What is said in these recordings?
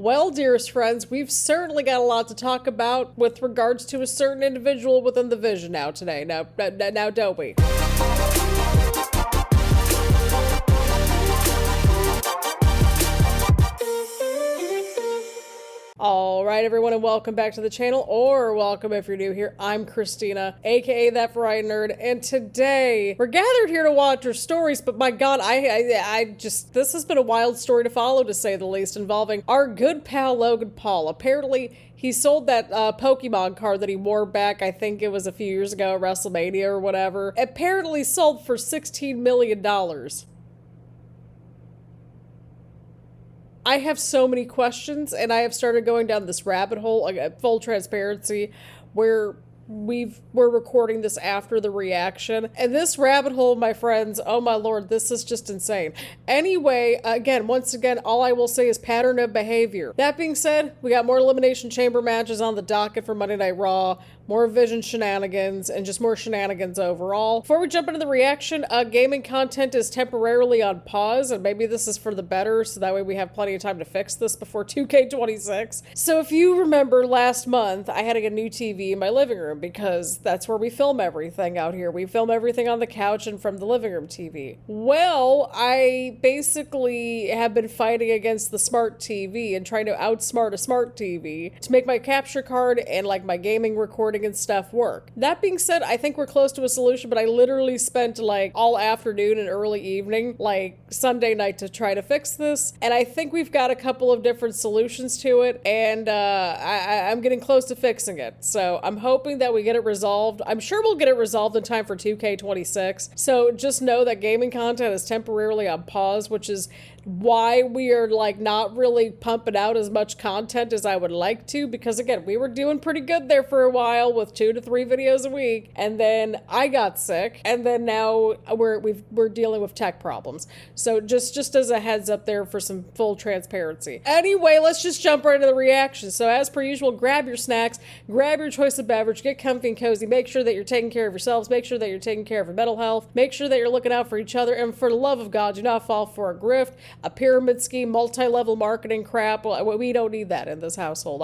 Well, dearest friends, we've certainly got a lot to talk about with regards to a certain individual within the Vision now today. Now, don't we? Alright everyone, and welcome back to the channel, or welcome if you're new here. I'm Christina, aka That Variety Nerd, and today we're gathered here to watch our stories, but my god, this has been a wild story to follow, to say the least, involving our good pal Logan Paul. Apparently, he sold that Pokemon card that he wore back, I think it was a few years ago at WrestleMania or whatever. Apparently sold for $16 million. I have so many questions, and I have started going down this rabbit hole, like, full transparency, where we're recording this after the reaction. And this rabbit hole, my friends, oh my lord, this is just insane. Anyway, once again, all I will say is pattern of behavior. That being said, we got more Elimination Chamber matches on the docket for Monday Night Raw, more Vision shenanigans, and just more shenanigans overall. Before we jump into the reaction, gaming content is temporarily on pause, and maybe this is for the better, so that way we have plenty of time to fix this before 2K26. So if you remember last month, I had to get a new TV in my living room, because that's where we film everything out here. We film everything on the couch and from the living room TV. Well, I basically have been fighting against the smart TV and trying to outsmart a smart TV to make my capture card and like my gaming recording and stuff work. That being said, I think we're close to a solution, but I literally spent like all afternoon and early evening, like Sunday night, to try to fix this. And I think we've got a couple of different solutions to it, and I'm getting close to fixing it. So I'm hoping that we get it resolved. I'm sure we'll get it resolved in time for 2K26. So just know that gaming content is temporarily on pause, which is why we are like not really pumping out as much content as I would like to, because again, we were doing pretty good there for a while with 2 to 3 videos a week, and then I got sick, and then now we're dealing with tech problems. So just as a heads up there for some full transparency. Anyway, let's just jump right into the reaction. So as per usual, grab your snacks, grab your choice of beverage, get comfy and cozy, make sure that you're taking care of yourselves, make sure that you're taking care of your mental health, make sure that you're looking out for each other, and for the love of God, do not fall for a grift, a pyramid scheme, multi-level marketing crap. We don't need that in this household.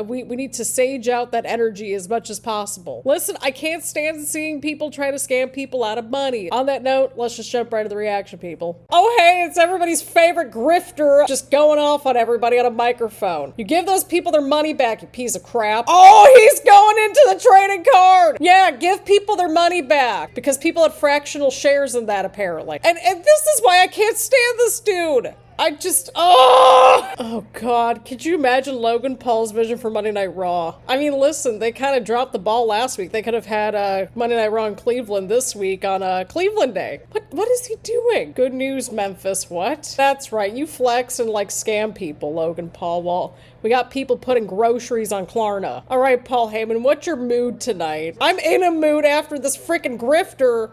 We need to sage out that energy as much as possible. Listen, I can't stand seeing people try to scam people out of money. On that note, let's just jump right to the reaction, people. Oh hey, it's everybody's favorite grifter, just going off on everybody on a microphone. You give those people their money back, you piece of crap. Oh, he's going into the trading card. Yeah, give people their money back, because people had fractional shares in that apparently. And this is why I can't stand this dude. Oh god, could you imagine Logan Paul's vision for Monday Night Raw? I mean, listen, they kind of dropped the ball last week. They could have had Monday Night Raw in Cleveland this week on Cleveland Day. What is he doing? Good news, Memphis, what? That's right, you flex and like scam people, Logan Paul. Well, we got people putting groceries on Klarna. All right, Paul Heyman, what's your mood tonight? I'm in a mood after this freaking grifter.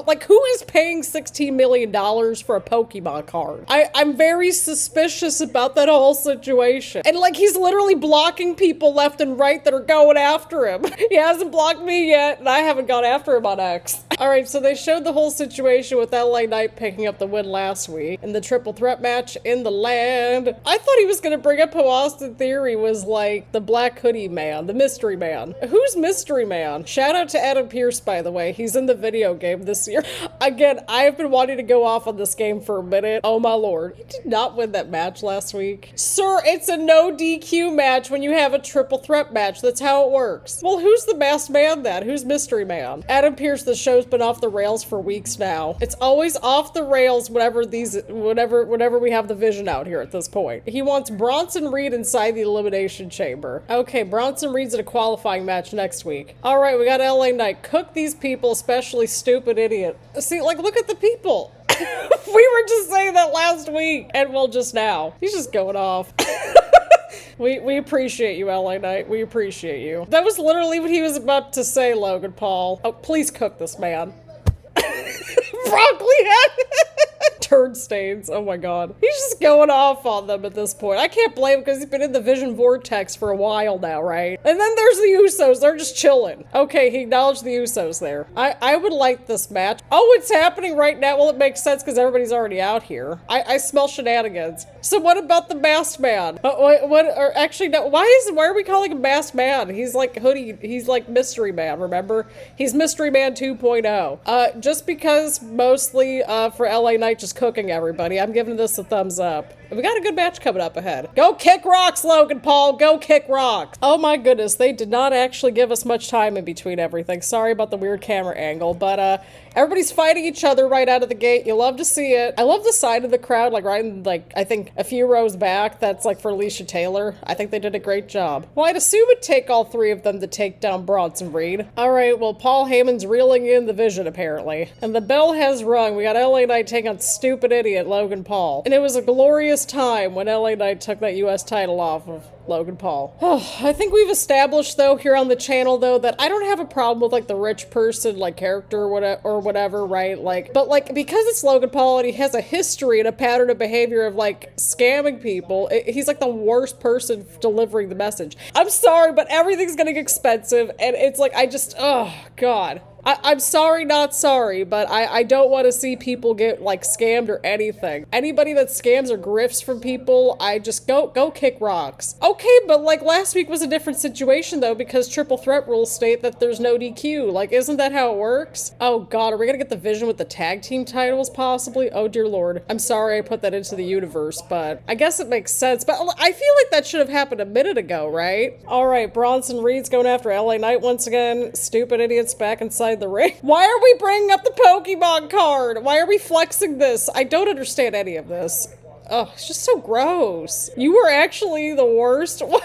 Like, who is paying $16 million for a Pokemon card? I'm very suspicious about that whole situation. And like, he's literally blocking people left and right that are going after him. He hasn't blocked me yet, and I haven't gone after him on X. All right, so they showed the whole situation with LA Knight picking up the win last week in the triple threat match in the land. I thought he was gonna bring up how Austin Theory was like the Black Hoodie Man, the Mystery Man. Who's Mystery Man? Shout out to Adam Pearce, by the way. He's in the video game this year. Again, I've been wanting to go off on this game for a minute. Oh my lord. He did not win that match last week. Sir, it's a no DQ match when you have a triple threat match. That's how it works. Well, who's the masked man then? Who's Mystery Man? Adam Pearce, the show's been off the rails for weeks now. It's always off the rails whenever we have the Vision out here at this point. He wants Bronson Reed inside the Elimination Chamber. Okay, Bronson Reed's in a qualifying match next week. All right, we got LA Knight. Cook these people, especially stupid idiot. See, like, look at the people. We were just saying that last week, and well, just now. He's just going off. We appreciate you, LA Knight. We appreciate you. That was literally what he was about to say, Logan Paul. Oh, please cook this man. Broccoli head. Turd stains. Oh my god. He's just just going off on them at this point. I can't blame him because he's been in the Vision Vortex for a while now, right? And then there's the Usos. They're just chilling. Okay, he acknowledged the Usos there. I would like this match. Oh, it's happening right now. Well, it makes sense because everybody's already out here. I smell shenanigans. So what about the masked man? Or actually, no. Why are we calling him masked man? He's like hoodie. He's like mystery man. Remember? He's mystery man 2.0. Just because mostly for LA Knight just cooking everybody, I'm giving this a thumbs up. We got a good match coming up ahead. Go kick rocks, Logan Paul. Go kick rocks. Oh my goodness, they did not actually give us much time in between everything. Sorry about the weird camera angle, but everybody's fighting each other right out of the gate. You love to see it. I love the side of the crowd, like right in, like, I think a few rows back. That's like for Alicia Taylor. I think they did a great job. Well, I'd assume it'd take all three of them to take down Bronson Reed. All right, well, Paul Heyman's reeling in the Vision, apparently. And the bell has rung. We got LA Knight taking on stupid idiot Logan Paul. And it was a glorious time when LA Knight took that US title off of Logan Paul. I think we've established, though, here on the channel, though, that I don't have a problem with, like, the rich person, like, character or whatever, right? Like, but, like, because it's Logan Paul and he has a history and a pattern of behavior of, like, scamming people, he's, like, the worst person delivering the message. I'm sorry, but everything's getting expensive, and it's like, oh, God. I'm sorry, not sorry, but I don't want to see people get, like, scammed or anything. Anybody that scams or grifts from people, I just go kick rocks. Okay, but, like, last week was a different situation, though, because triple threat rules state that there's no DQ. Like, isn't that how it works? Oh, God, are we gonna get the Vision with the tag team titles, possibly? Oh, dear Lord. I'm sorry I put that into the universe, but I guess it makes sense. But I feel like that should have happened a minute ago, right? All right, Bronson Reed's going after LA Knight once again. Stupid idiots back inside the ring. Why are we bringing up the Pokemon card? Why are we flexing this? I don't understand any of this. Oh, it's just so gross. You were actually the worst. You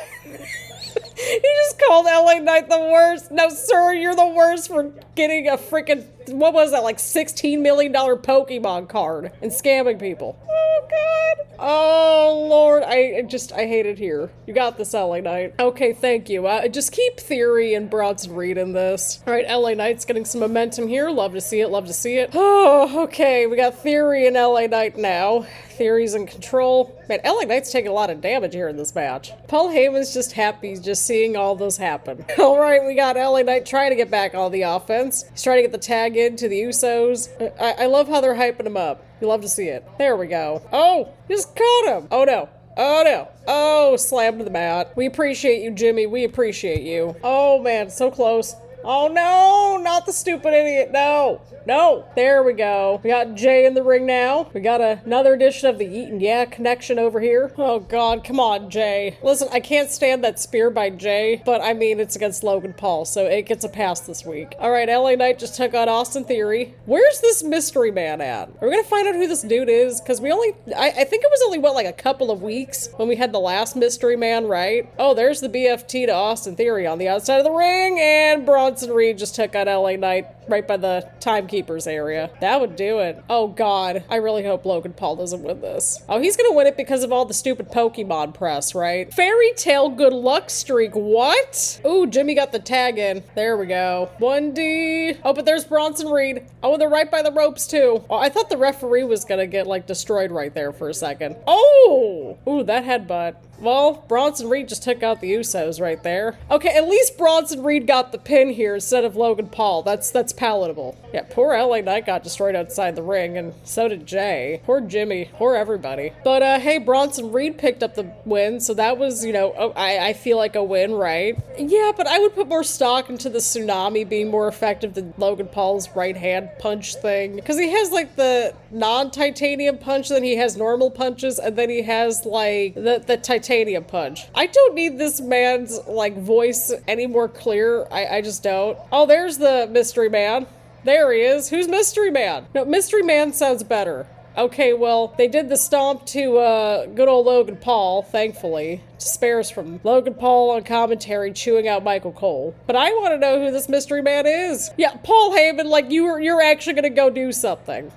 just called LA Knight the worst. No, sir, you're the worst for getting a freaking, what was that, like $16 million Pokemon card and scamming people. Oh, God. Oh, Lord. I hate it here. You got this, LA Knight. Okay, thank you. Just keep Theory and Bronson Reed in this. All right, LA Knight's getting some momentum here. Love to see it. Love to see it. Oh, okay. We got Theory and LA Knight now. Theory's in control. Man, LA Knight's taking a lot of damage here in this match. Paul Heyman's just happy just seeing all this happen. All right, we got LA Knight trying to get back on the offense. He's trying to get the tag into the Usos. I love how they're hyping him up. You love to see it. There we go. Oh, just caught him. Oh, no. Oh, no. Oh, slammed to the mat. We appreciate you, Jimmy. We appreciate you. Oh, man, so close. Oh, no, not the stupid idiot. No, no. There we go. We got Jay in the ring now. We got another edition of the Eat and Yeah connection over here. Oh, God. Come on, Jay. Listen, I can't stand that spear by Jay, but I mean, it's against Logan Paul, so it gets a pass this week. All right, LA Knight just took on Austin Theory. Where's this mystery man at? Are we going to find out who this dude is? Because I think it was only, what, like a couple of weeks when we had the last mystery man, right? Oh, there's the BFT to Austin Theory on the outside of the ring, and Bronson Reed just took out LA Knight right by the timekeepers area. That would do it. Oh, God. I really hope Logan Paul doesn't win this. Oh, he's gonna win it because of all the stupid Pokemon press, right? Fairy Tale good luck streak. What? Ooh, Jimmy got the tag in. There we go. 1D. Oh, but there's Bronson Reed. Oh, and they're right by the ropes, too. Oh, I thought the referee was gonna get, like, destroyed right there for a second. Oh! Ooh, that headbutt. Well, Bronson Reed just took out the Usos right there. Okay, at least Bronson Reed got the pin here instead of Logan Paul. That's palatable. Yeah, poor LA Knight got destroyed outside the ring, and so did Jay. Poor Jimmy. Poor everybody. But, hey, Bronson Reed picked up the win, so that was, you know, I feel like a win, right? Yeah, but I would put more stock into the tsunami being more effective than Logan Paul's right-hand punch thing. Because he has, like, the non-titanium punch, then he has normal punches, and then he has, like, the titanium punch. I don't need this man's, like, voice any more clear. I just don't. Oh, there's the mystery man. There he is. Who's Mystery Man? No, Mystery Man sounds better. Okay, well, they did the stomp to good old Logan Paul, thankfully, to spare us from Logan Paul on commentary chewing out Michael Cole. But I want to know who this Mystery Man is. Yeah, Paul Heyman, like, you're actually gonna go do something.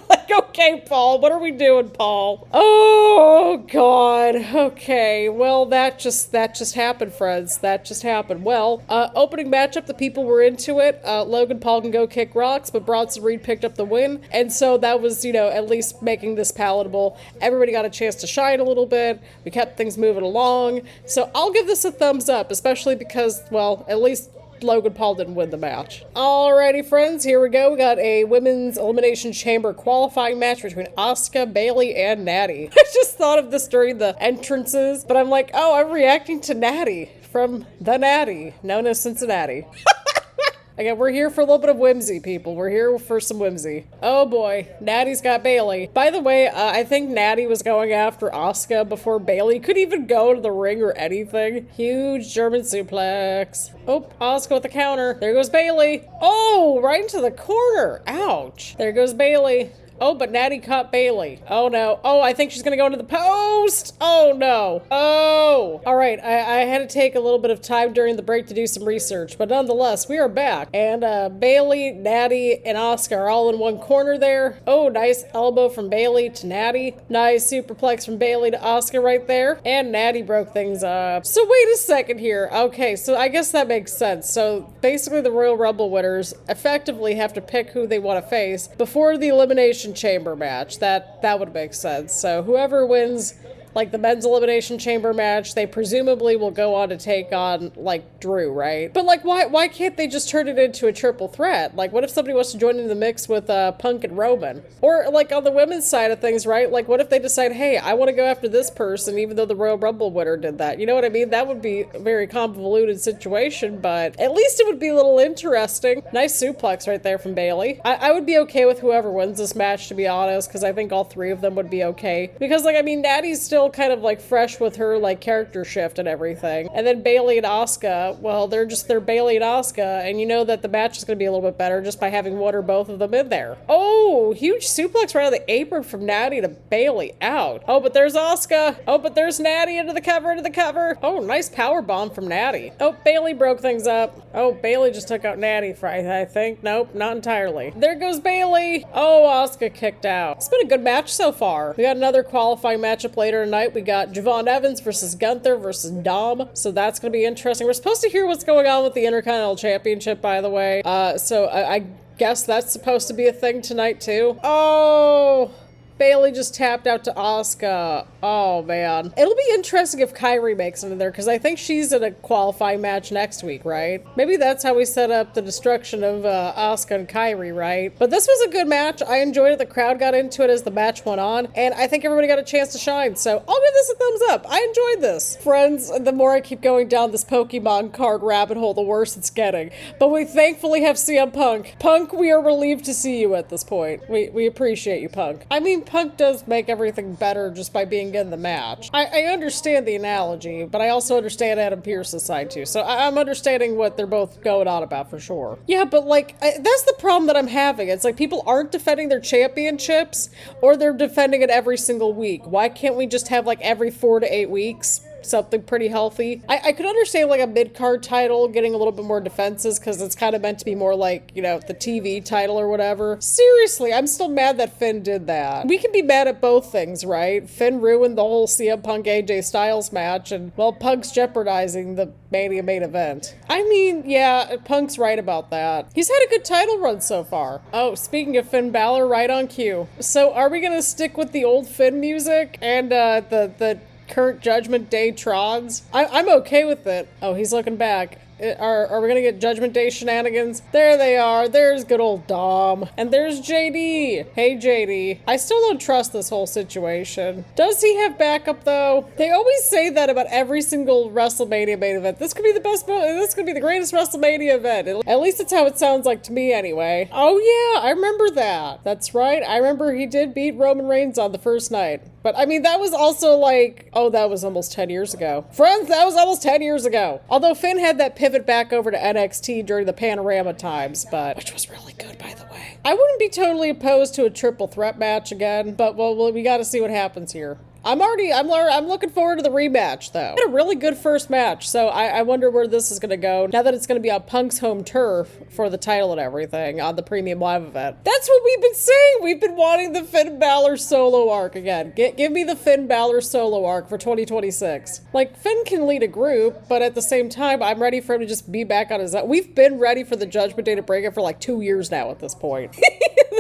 Like, go Okay, Paul, what are we doing, Paul? Oh, God. Okay, well, that just happened, friends. That just happened. Well, opening matchup, the people were into it. Logan Paul can go kick rocks, but Bronson Reed picked up the win, and so that was, at least making this palatable. Everybody got a chance to shine a little bit. We kept things moving along, so I'll give this a thumbs up, especially because, well, at least Logan Paul didn't win the match. Alrighty, friends, here we go. We got a women's elimination chamber qualifying match between Asuka, Bayley, and Nattie. I just thought of this during the entrances, but I'm like, oh, I'm reacting to Nattie from the Nattie, known as Cincinnati. Again, we're here for a little bit of whimsy, people. We're here for some whimsy. Oh boy, Nattie's got Bayley. By the way, I think Nattie was going after Asuka before Bayley could even go to the ring or anything. Huge German suplex. Oh, Asuka with the counter. There goes Bayley. Oh, right into the corner. Ouch. There goes Bayley. Oh, but Nattie caught Bayley. Oh, no. Oh, I think she's going to go into the post. Oh, no. Oh. All right. I had to take a little bit of time during the break to do some research, but nonetheless, we are back. And Bayley, Nattie, and Asuka are all in one corner there. Oh, nice elbow from Bayley to Nattie. Nice superplex from Bayley to Asuka right there. And Nattie broke things up. So wait a second here. Okay, so I guess that makes sense. So basically the Royal Rumble winners effectively have to pick who they want to face before the elimination chamber match. That would make sense. So whoever wins like the men's elimination chamber match, they presumably will go on to take on like Drew, right? But like why can't they just turn it into a triple threat? Like what if somebody wants to join in the mix with Punk and Roman? Or like on the women's side of things, right? Like what if they decide, hey, I want to go after this person even though the Royal Rumble winner did that? You know what I mean? That would be a very convoluted situation, but at least it would be a little interesting. Nice suplex right there from Bayley. I would be okay with whoever wins this match, to be honest, because I think all three of them would be okay. Because like, I mean, Nattie's still kind of like fresh with her like character shift and everything. And then Bayley and Asuka, well, they're Bayley and Asuka, and you know that the match is going to be a little bit better just by having one or both of them in there. Oh, huge suplex right on the apron from Nattie to Bayley. Out. Oh, but there's Asuka. Oh, but there's Nattie into the cover. Oh, nice power bomb from Nattie. Oh, Bayley broke things up. Oh, Bayley just took out Nattie, I think. Nope, not entirely. There goes Bayley. Oh, Asuka kicked out. It's been a good match so far. We got another qualifying matchup later tonight. We got Javon Evans versus Gunther versus Dom. So that's going to be interesting. We're supposed to hear what's going on with the Intercontinental Championship, by the way. So I guess that's supposed to be a thing tonight, too. Oh, Bayley just tapped out to Asuka. Oh, man. It'll be interesting if Kairi makes it in there, because I think she's in a qualifying match next week, right? Maybe that's how we set up the destruction of Asuka and Kairi, right? But this was a good match. I enjoyed it. The crowd got into it as the match went on, and I think everybody got a chance to shine, so I'll give this a thumbs up. I enjoyed this. Friends, the more I keep going down this Pokemon card rabbit hole, the worse it's getting. But we thankfully have CM Punk. Punk, we are relieved to see you at this point. We appreciate you, Punk. I mean, Punk does make everything better just by being in the match. I understand the analogy, but I also understand Adam Pearce's side too. So I'm understanding what they're both going on about for sure. Yeah, but like, that's the problem that I'm having. It's like people aren't defending their championships, or they're defending it every single week. Why can't we just have like every 4 to 8 weeks? Something pretty healthy. I could understand like a mid-card title getting a little bit more defenses because it's kind of meant to be more like, you know, the TV title or whatever. Seriously, I'm still mad that Finn did that. We can be mad at both things, right? Finn ruined the whole CM Punk AJ Styles match, and well, Punk's jeopardizing the Mania main event. I mean, yeah, Punk's right about that. He's had a good title run so far. Oh, speaking of Finn Balor, right on cue. So are we gonna stick with the old Finn music and the current Judgment Day trods? I'm okay with it. Oh, he's looking back. Are we gonna get Judgment Day shenanigans? There they are. There's good old Dom. And there's JD. Hey, JD. I still don't trust this whole situation. Does he have backup, though? They always say that about every single WrestleMania main event. This could be the best, this could be the greatest WrestleMania event. At least it's how it sounds like to me anyway. Oh, yeah, I remember that. That's right. I remember he did beat Roman Reigns on the first night. But, I mean, that was also like, oh, that was almost 10 years ago. Friends, that was almost 10 years ago. Although Finn had that pivot back over to NXT during the Panorama times, which was really good, by the way. I wouldn't be totally opposed to a triple threat match again, but, well we gotta see what happens here. I'm looking forward to the rematch, though. Had a really good first match, so I wonder where this is going to go now that it's going to be on Punk's home turf for the title and everything on the Premium Live event. That's what we've been saying. We've been wanting the Finn Balor solo arc again. Give me the Finn Balor solo arc for 2026. Like, Finn can lead a group, but at the same time, I'm ready for him to just be back on his own. We've been ready for the Judgment Day to break it for like 2 years now at this point.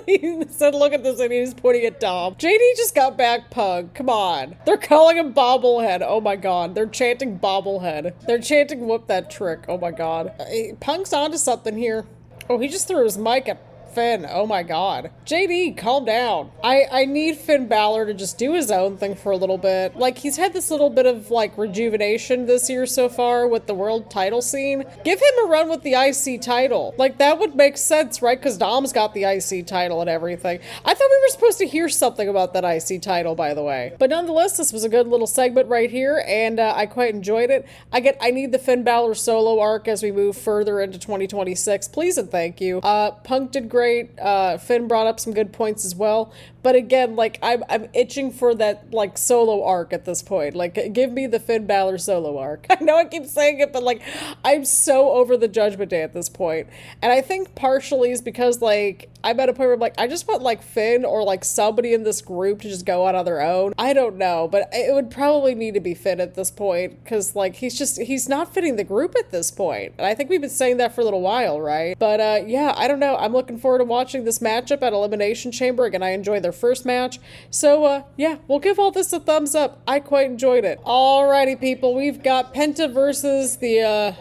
He said, look at this, and he's pointing at Dom. JD just got back Pug. Come on. They're calling him Bobblehead. Oh my god. They're chanting Bobblehead. They're chanting Whoop That Trick. Oh my god. Punk's onto something here. Oh, he just threw his mic at Finn. Oh my god. JD, calm down. I need Finn Balor to just do his own thing for a little bit. Like, he's had this little bit of, like, rejuvenation this year so far with the world title scene. Give him a run with the IC title. Like, that would make sense, right? Because Dom's got the IC title and everything. I thought we were supposed to hear something about that IC title, by the way. But nonetheless, this was a good little segment right here, and I quite enjoyed it. I need the Finn Balor solo arc as we move further into 2026. Please and thank you. Punk did great. Finn brought up some good points as well, but again, like, I'm itching for that, like, solo arc at this point. Like, give me the Finn Balor solo arc. I know I keep saying it, but like, I'm so over the Judgment Day at this point, and I think partially is because, like, I'm at a point where I'm like, I just want, like, Finn or, like, somebody in this group to just go out on their own. I don't know, but it would probably need to be Finn at this point, because, like, he's not fitting the group at this point. And I think we've been saying that for a little while, right? But, yeah, I don't know. I'm looking forward to watching this matchup at Elimination Chamber. Again, I enjoyed their first match. So, yeah, we'll give all this a thumbs up. I quite enjoyed it. Alrighty, people. We've got Penta versus the,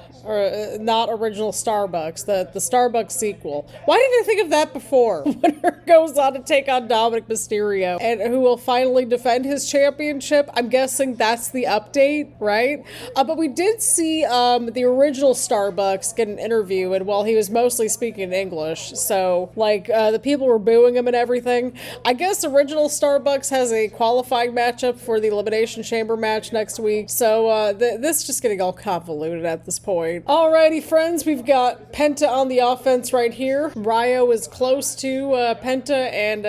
not original Starbucks, the Starbucks sequel. Why didn't I think of that before? Winner goes on to take on Dominik Mysterio, and who will finally defend his championship. I'm guessing that's the update, right? But we did see the original Starbucks get an interview, and while he was mostly speaking in English, so like the people were booing him and everything. I guess original Starbucks has a qualifying matchup for the Elimination Chamber match next week, so this is just getting all convoluted at this point. Alrighty, friends, we've got Penta on the offense right here. Ryo is close to Penta and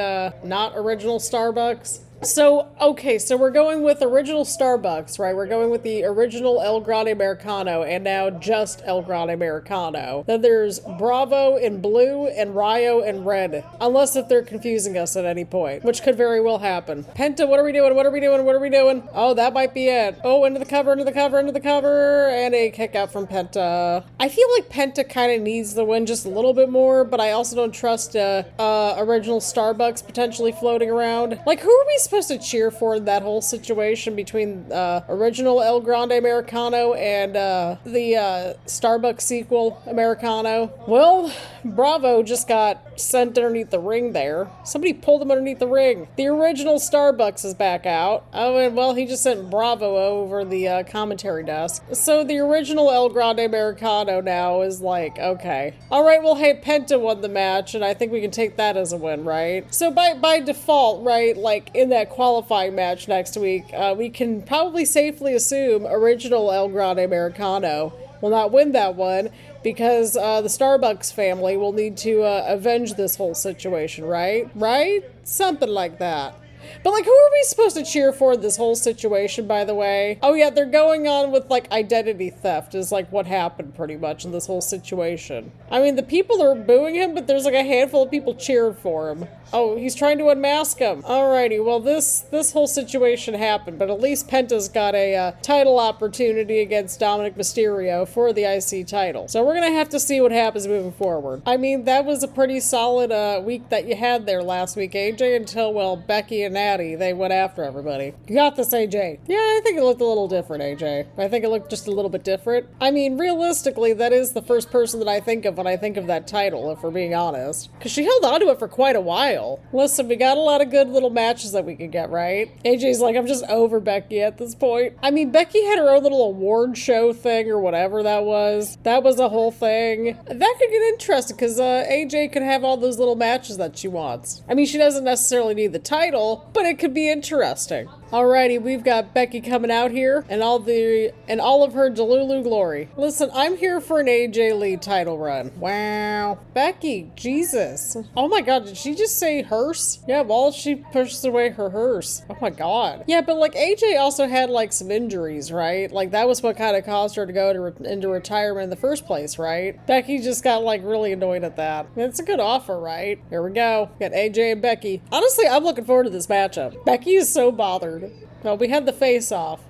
not original Starbucks. So, okay, so we're going with original Starbucks, right? We're going with the original El Grande Americano and now just El Grande Americano. Then there's Bravo in blue and Ryo in red. Unless if they're confusing us at any point, which could very well happen. Penta, what are we doing? What are we doing? What are we doing? Oh, that might be it. Oh, into the cover, into the cover, into the cover, and a kick out from Penta. I feel like Penta kind of needs the win just a little bit more, but I also don't trust original Starbucks potentially floating around. Like, who are we supposed to cheer for in that whole situation between original El Grande Americano and the Starbucks sequel Americano? Well, Bravo just got sent underneath the ring there. Somebody pulled him underneath the ring. The original Starbucks is back out. Oh, and well, he just sent Bravo over the commentary desk. So the original El Grande Americano now is like, okay. All right, well, hey, Penta won the match, and I think we can take that as a win, right? So by default, right, like in that qualifying match next week, we can probably safely assume original El Grande Americano will not win that one because the Starbucks family will need to avenge this whole situation, right? Right? Something like that. But, like, who are we supposed to cheer for this whole situation, by the way? Oh, yeah, they're going on with, like, identity theft is, like, what happened pretty much in this whole situation. I mean, the people are booing him, but there's, like, a handful of people cheered for him. Oh, he's trying to unmask him. Alrighty, well, this whole situation happened, but at least Penta's got a title opportunity against Dominik Mysterio for the IC title. So we're gonna have to see what happens moving forward. I mean, that was a pretty solid week that you had there last week, AJ, until, well, Becky and Nattie, they went after everybody. You got this, AJ. Yeah, I think it looked a little different, AJ. I think it looked just a little bit different. I mean, realistically, that is the first person that I think of when I think of that title, if we're being honest. Because she held on to it for quite a while. Listen, we got a lot of good little matches that we could get, right? AJ's like, I'm just over Becky at this point. I mean, Becky had her own little award show thing or whatever that was. That was a whole thing. That could get interesting because AJ could have all those little matches that she wants. I mean, she doesn't necessarily need the title, but it could be interesting. Alrighty, we've got Becky coming out here and all of her Delulu glory. Listen, I'm here for an AJ Lee title run. Wow. Becky, Jesus. Oh my god, did she just say hearse? Yeah, while she pushes away her hearse. Oh my god. Yeah, but like AJ also had like some injuries, right? Like that was what kind of caused her to go into retirement in the first place, right? Becky just got like really annoyed at that. It's a good offer, right? Here we go. Got AJ and Becky. Honestly, I'm looking forward to this matchup. Becky is so bothered. Well, we had the face-off.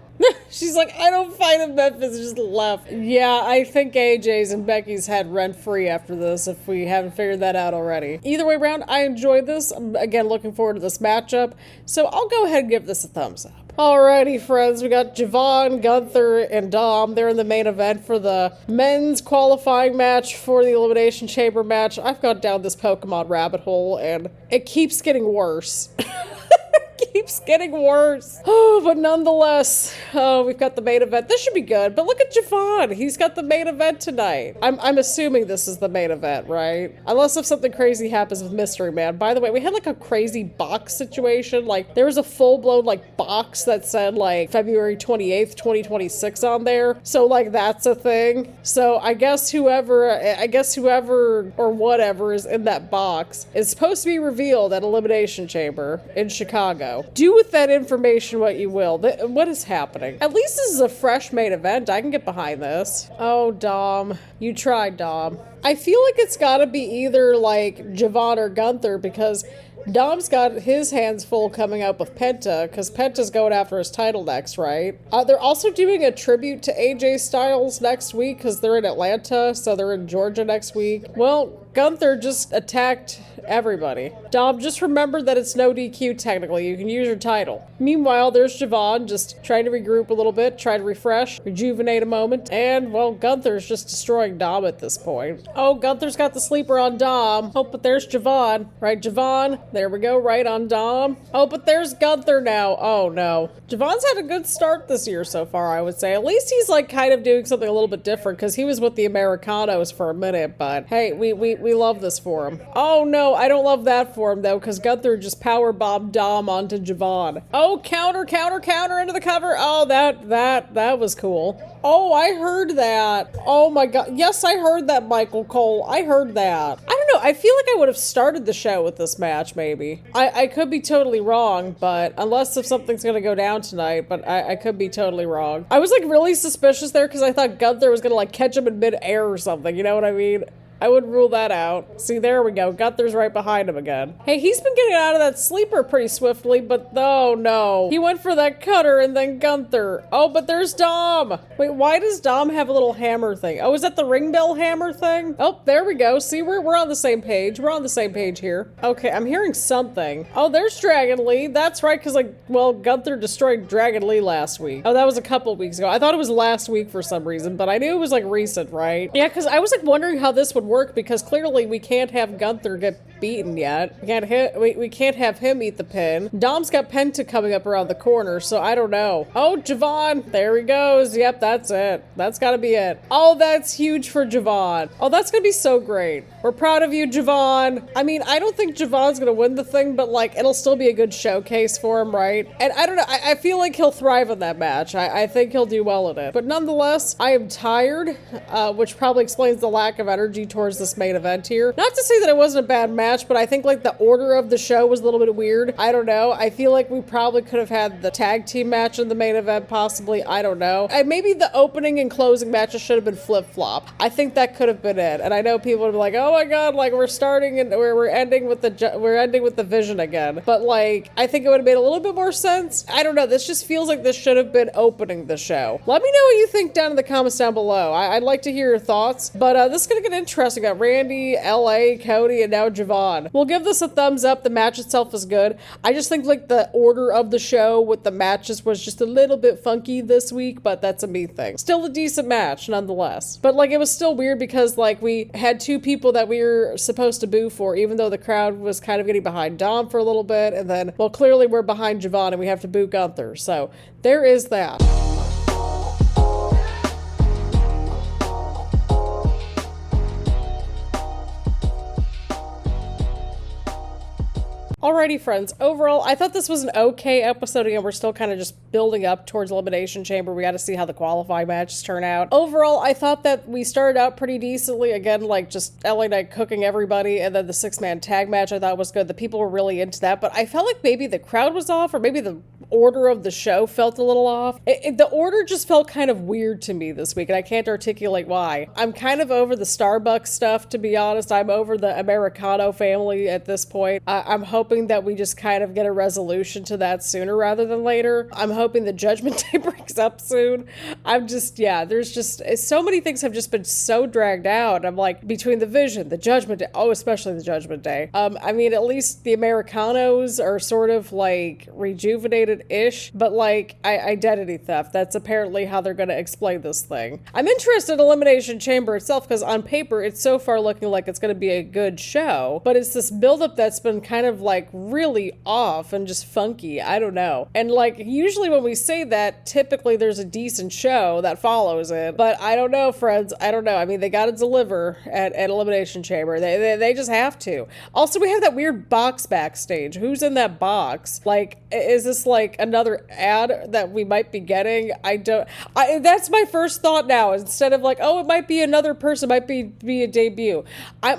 She's like, I don't fight in Memphis, just left. Yeah, I think AJ's and Becky's head rent-free after this, if we haven't figured that out already. Either way around, I enjoyed this. I'm, again, looking forward to this matchup. So I'll go ahead and give this a thumbs up. Alrighty, friends, we got Javon, Gunther, and Dom. They're in the main event for the men's qualifying match for the Elimination Chamber match. I've gone down this Pokemon rabbit hole, and it keeps getting worse. Keeps getting worse. Oh, but nonetheless, we've got the main event. This should be good, but look at Javon. He's got the main event tonight. I'm assuming this is the main event, right? Unless if something crazy happens with Mystery Man. By the way, we had like a crazy box situation. Like there was a full-blown like box that said like February 28th, 2026 on there. So like that's a thing. So I guess whoever or whatever is in that box is supposed to be revealed at Elimination Chamber in Chicago. Do with that information what you will. What is happening? At least this is a fresh main event. I can get behind this. Oh, Dom. You tried, Dom. I feel like it's gotta be either like Javon or Gunther because Dom's got his hands full coming up with Penta because Penta's going after his title next, right? They're also doing a tribute to AJ Styles next week because they're in Atlanta, so they're in Georgia next week. Well, Gunther just attacked everybody. Dom, just remember that it's no DQ technically. You can use your title. Meanwhile, there's Javon just trying to regroup a little bit, try to refresh, rejuvenate a moment, and, well, Gunther's just destroying Dom at this point. Oh, Gunther's got the sleeper on Dom. Oh, but there's Javon. Right, Javon? There we go, right on Dom. Oh, but there's Gunther now. Oh, no. Javon's had a good start this year so far, I would say. At least he's, like, kind of doing something a little bit different, because he was with the Americanos for a minute, but, hey, we love this for him. Oh, no, I don't love that for him, though, because Gunther just powerbombed Dom onto Javon. Oh, counter into the cover. Oh, that was cool. Oh, I heard that. Oh my god. Yes, I heard that, Michael Cole. I heard that. I don't know. I feel like I would have started the show with this match, maybe. I could be totally wrong, but unless if something's gonna go down tonight, but I could be totally wrong. I was like really suspicious there because I thought Gunther was gonna like catch him in mid-air or something, you know what I mean? I would rule that out. See, there we go. Gunther's right behind him again. Hey, he's been getting out of that sleeper pretty swiftly, but oh no. He went for that cutter and then Gunther. Oh, but there's Dom. Wait, why does Dom have a little hammer thing? Oh, is that the ring bell hammer thing? Oh, there we go. See, we're on the same page. We're on the same page here. Okay, I'm hearing something. Oh, there's Dragon Lee. That's right, because like, well, Gunther destroyed Dragon Lee last week. Oh, that was a couple weeks ago. I thought it was last week for some reason, but I knew it was like recent, right? Yeah, because I was like wondering how this would work because clearly we can't have Gunther get beaten yet. We can't have him eat the pin. Dom's got Penta coming up around the corner, so I don't know. Oh, Javon. There he goes. Yep, that's it. That's gotta be it. Oh, that's huge for Javon. Oh, that's gonna be so great. We're proud of you, Javon. I mean, I don't think Javon's gonna win the thing, but like, it'll still be a good showcase for him, right? And I don't know, I feel like he'll thrive in that match. I think he'll do well in it. But nonetheless, I am tired, which probably explains the lack of energy towards this main event here. Not to say that it wasn't a bad match, but I think like the order of the show was a little bit weird. I don't know. I feel like we probably could have had the tag team match in the main event, possibly. I don't know. And maybe the opening and closing matches should have been flip-flop. I think that could have been it. And I know people would be like, oh my god, like we're starting and we're ending with the Vision again. But like, I think it would have made a little bit more sense. I don't know. This just feels like this should have been opening the show. Let me know what you think down in the comments down below. I'd like to hear your thoughts. But this is gonna get interesting. Got Randy, LA, Cody, and now Javon. We'll give this a thumbs up. The match itself is good. I just think like the order of the show with the matches was just a little bit funky this week, but that's a me thing. Still a decent match nonetheless. But like it was still weird because like we had two people that we were supposed to boo for, even though the crowd was kind of getting behind Dom for a little bit, and then, well, clearly we're behind Javon and we have to boo Gunther. So there is that. Alright, Alrighty, friends. Overall, I thought this was an okay episode. Again, we're still kind of just building up towards Elimination Chamber. We got to see how the qualifying matches turn out. Overall, I thought that we started out pretty decently. Again, like just LA Knight cooking everybody, and then the 6-man tag match I thought was good. The people were really into that, but I felt like maybe the crowd was off, or maybe the order of the show felt a little off. The order just felt kind of weird to me this week, and I can't articulate why. I'm kind of over the Starbucks stuff, to be honest. I'm over the Americano family at this point. I'm hoping that we just kind of get a resolution to that sooner rather than later. I'm hoping the Judgment Day breaks up soon. I'm just, yeah, there's just so many things have just been so dragged out. I'm like, between the Vision, the Judgment Day, oh, especially the Judgment Day. I mean, at least the Americanos are sort of like rejuvenated-ish, but like identity theft. That's apparently how they're going to explain this thing. I'm interested in Elimination Chamber itself because on paper, it's so far looking like it's going to be a good show, but it's this buildup that's been kind of like really off and just funky. I don't know. And like usually when we say that, typically there's a decent show that follows it, but I don't know, friends. I don't know. I mean, they got to deliver at Elimination Chamber. They just have to. Also, we have that weird box backstage. Who's in that box? Like, is this like another ad that we might be getting? That's my first thought now. Instead of like, oh, it might be another person, might be a debut.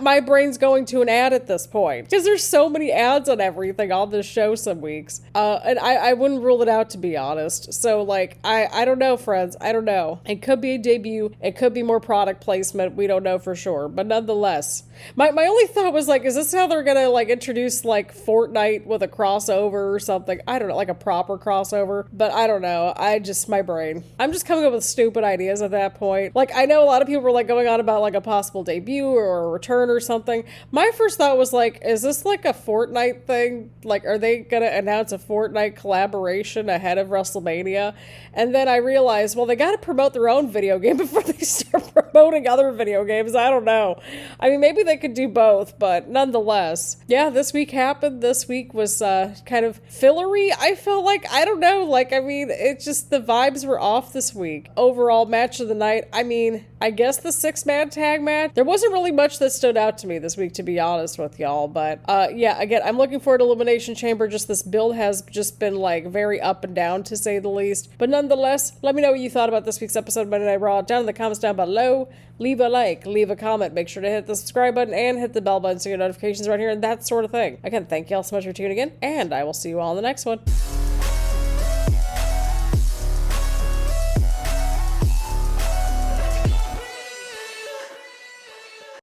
My brain's going to an ad at this point because there's so many ads on everything on this show some weeks. And I wouldn't rule it out, to be honest. So like, I don't know, friends. I don't know. It could be a debut. It could be more product placement. We don't know for sure. But nonetheless, my only thought was like, is this how they're going to like introduce like Fortnite with a crossover or something? I don't know, like a proper crossover, but I don't know. My brain. I'm just coming up with stupid ideas at that point. Like, I know a lot of people were like going on about like a possible debut or a return or something. My first thought was like, is this like a Fortnite thing? Like, are they going to announce a Fortnite collaboration ahead of WrestleMania? And then I realized, well, they got to promote their oown video game before they start promoting other video games. I don't know. I mean, maybe they could do both, but nonetheless, yeah, this week happened. This week was kind of fillery. I felt like, I don't know, like, I mean, it's just the vibes were off this week. Overall match of the night, I mean, I guess the 6-man tag match. There wasn't really much that stood out to me this week, to be honest with y'all, but yeah, again, I'm looking forward to Elimination Chamber. Just this build has just been like very up and down, to say the least. But nonetheless, let me know what you thought about this week's episode of Monday Night Raw down in the comments down below. Leave a like, leave a comment, make sure to hit the subscribe button and hit the bell button so you get notifications right here and that sort of thing. Again, thank you all so much for tuning in, and I will see you all in the next one.